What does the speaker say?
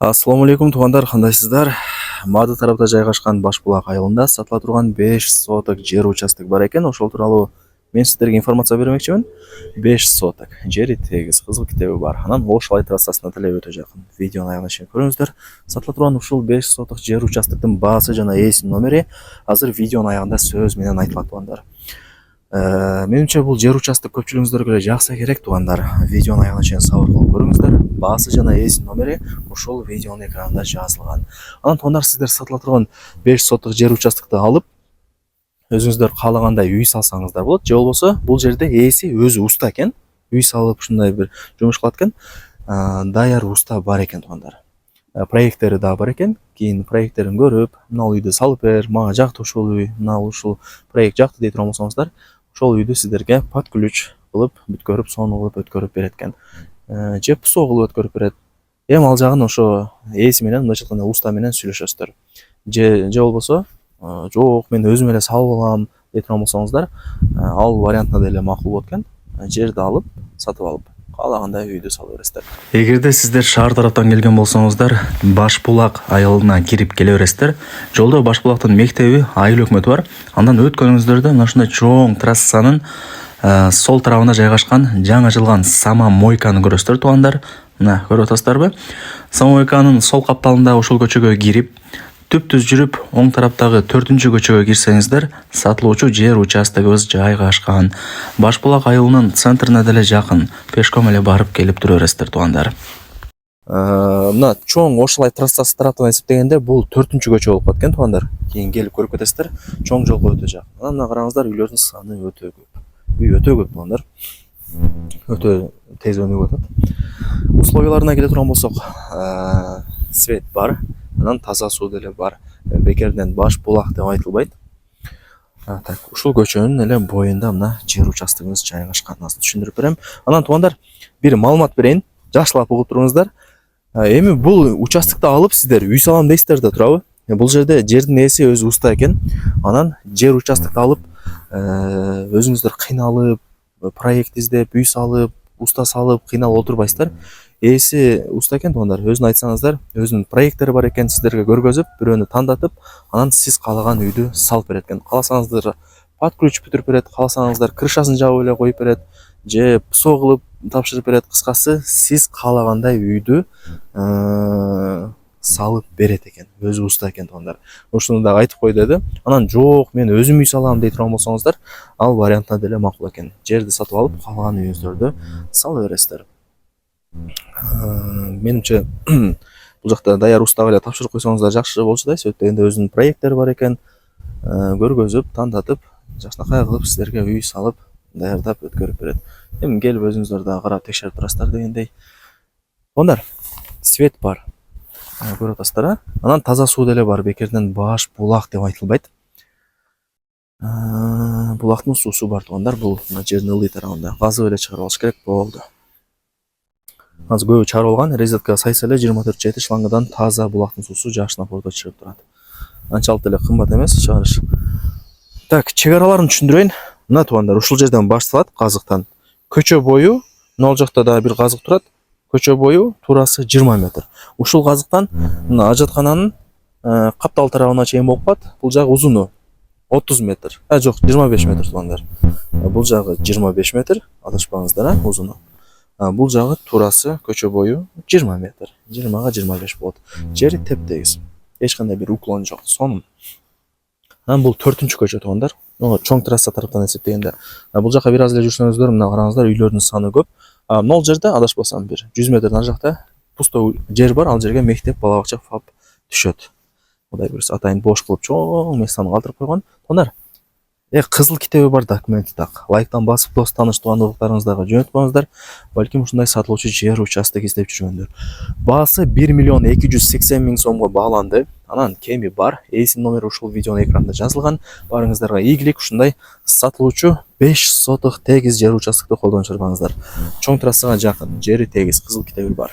Ассаламу алейкум туугандар, кандайсыздар? Мады тарапта жайгашкан Башбулак айылында сатыла турган 5 соток жер участок бар экен. Ошол тууралуу мен сиздерге информация бермекчимин. 5 соток жери тегиз, кызыл китеби бар. Анан Ошолай трассасына деле өтө жакын. Видеону аягына чейин көрүңүздөр. Сатыла турган ушул 5 соток жер участоктун баасы жана ээсинин номери азыр видеонун аягында сөз менен айтылат туугандар. Менимче бул жер участок көпчүлүгүңүздөргө эле жакса керек туугандар. Видеонун аягына чейин сабыр кылып көрүңүздөр. Баасы жана ээсинин номери ошол видеонун экранында жазылган. Анан туугандар, сиздер сатыла турган 5 соток жер участокты алып, өзүңүздөр каалагандай үй салсаңыздар болот. Же болбосо бул жерде ээси өзү уста экен. Үй салып ушундай бир жумуш кылат экен. Даяр уста бар экен туугандар. Проекттери да бар экен. Кийин проекттерин көрүп, мына үйдү салып бер, мага жакты ушул үй, мына ушул проект жакты дей турган болсоңуздар, ошол үйдү сиздерге под ключ кылып, бүткөрүп, сону кылып өткөрүп берет экен. Же псо кылып өткөрүп берет. Эми ал жагын ошо ээси менен, мындайча айтканда уста менен сүйлөшөсүздөр. Же болбосо, жок, мен өзүм эле салып алам дей турган болсоңуздар, ал вариантына деле макул болот экен. Жерди алып, сатып алып, каалагандай үйдү салып бересиздер. Эгерде сиздер шаар тараптан келген болсоңуздар, Башбулак айылына кирип келе бересиздер. Жолдо Башбулактын мектеби, айыл өкмөтү бар. Андан өткөнүңүздөрдө мына ушундай чоң трассанын сол тарабында жайгашкан жаңы жылган самомойканы көрөсүздөр туугандар. Мына көрүп атасыздарбы? Самомойканын сол капталында ошол көчөгө кирип, түп-түз жүрүп, оң тараптагы 4-көчөгө кирсеңиздер, сатылуучу жер участогубуз жайгашкан. Башбулак айылынын центрине деле жакын, пешком эле барып келип тура бересиздер туугандар. Мына чоң Ошолай трассасы тараптан эсептегенде бул 4-көчө болуп калат экен туугандар. Кийин келип көрүп кетесиздер, чоң жолго өтө жакын. Анан мына караңыздар, үйлөрдүн саны өтө көп. Үй өтө көп туугандар. Өтө тез өнүгүп атат. Условияларына келе турган болсок, свет бар, анан таза суу деле бар. Бекерден Башбулак деп айтылбайт. Так, ушул көчөнүн эле боюнда мына жер участогубуз жайгашкан. Азыр түшүндүрүп берем. Анан туугандар, бир маалымат берейин. Жакшылап угуп туруңуздар. Эми бул участокты алып сиздер үй салам дейсиздер да турабы? Бул жерде жердин ээси өзү уста экен. Анан жер участокты алып, өзүңүздөр кыйналып, проект издеп, үй салып, уста салып, кыйналып отурбайсыздар. Ээси уста экен туугандар. Өзүн айтсаңыздар, өзүнүн проекттери бар экен, сиздерге көргөзүп, бирөөнү тандатып, анан сиз каалаган үйдү салып берет экен. Кааласаңыздар под ключ бүтүрүп берет, кааласаңыздар крышасын жаап эле коюп берет, же псо кылып тапшырып берет. Кыскасы, сиз каалагандай үйдү салып берет экен. Өзү уста экен туугандар. Ушуну да айтып кой деди. Анан жок, мен өзүм үй салам дей турган болсоңуздар, ал вариантына деле макул экен. Жерди сатып алып, каалаган үйүңүздөрдү салып бересиздер. Менимче бул жакта даяр устага эле тапшырып койсоңуздар жакшы болчу да. Сөйт дегенде өзүнүн проекттери бар экен. Көргөзүп, тандатып, жакшынакай кылып сиздерге үй салып, даярдап өткөрүп берет. Эми келип өзүңүздөр да карап текшерип турасыздар дегендей. Туугандар, свет бар. Көрүп атасыздар, Анан таза суу деле бар. Бекерден Башбулак деп айтылбайт. Булактын суусу бар туугандар. Бул мына жердин ылдый тарабында. Газып эле чыгарып алыш керек болду. Азыр көбү чыгарып алган, резеткага сайса эле 24/7 шлангыдан таза булактын суусу жакшынап ордо чыгып турат. Анчалык деле кымбат эмес чыгарыш. Так, чек араларын түшүндүрөйүн. Мына туугандар, ушул жерден башталат казыктан. Көчө бою, мына жакта да бир казык турат. Көчө бою туурасы 20 метр. Ушул казыктан мына ажаткананын каптал тарабына чейин болуп калат. Бул жагы узуну 30 метр. Жок, 25 метр туугандар. Бул жагы 25 метр, адашпаңыздар, узуну. Бул жагы туурасы көчө бою 20 метр. 20га 25 болот. Жери теп-тегиз. Эч кандай бир уклон жок. Сонун. Анан бул 4-көчө туугандар. Чоң трасса тараптан эсептегенде. Бул жака бир аз эле жүрсөңүздөр, мына караңыздар, үйлөрдүн саны көп. Мына жерде адашпасам бир 100 метр нары жакта пусто жер бар. Ал жерге мектеп, бала бакча, фап түшөт. Кудай буйрса, атайын бош кылып чоң местаны калтырып койгон. Туугандар, кызыл китеби бар документи так. Лайктан басып, дос тааныш туугандыктарыңыздарга жөнөтүп коюңуздар. Балким ушундай сатылуучу жер участок издеп жүргөндөр. Баасы 1.280.000 сомго бааланды. Анан кеми бар. Ээсинин номери ушул видеонун экранында жазылган. Барыңыздарга ийгилик. Ушундай сатылуучу 5 соток тегиз жер участокты колдонуп жүрбаңыздар. Чоң трассага жакын, жери тегиз, кызыл китеби бар.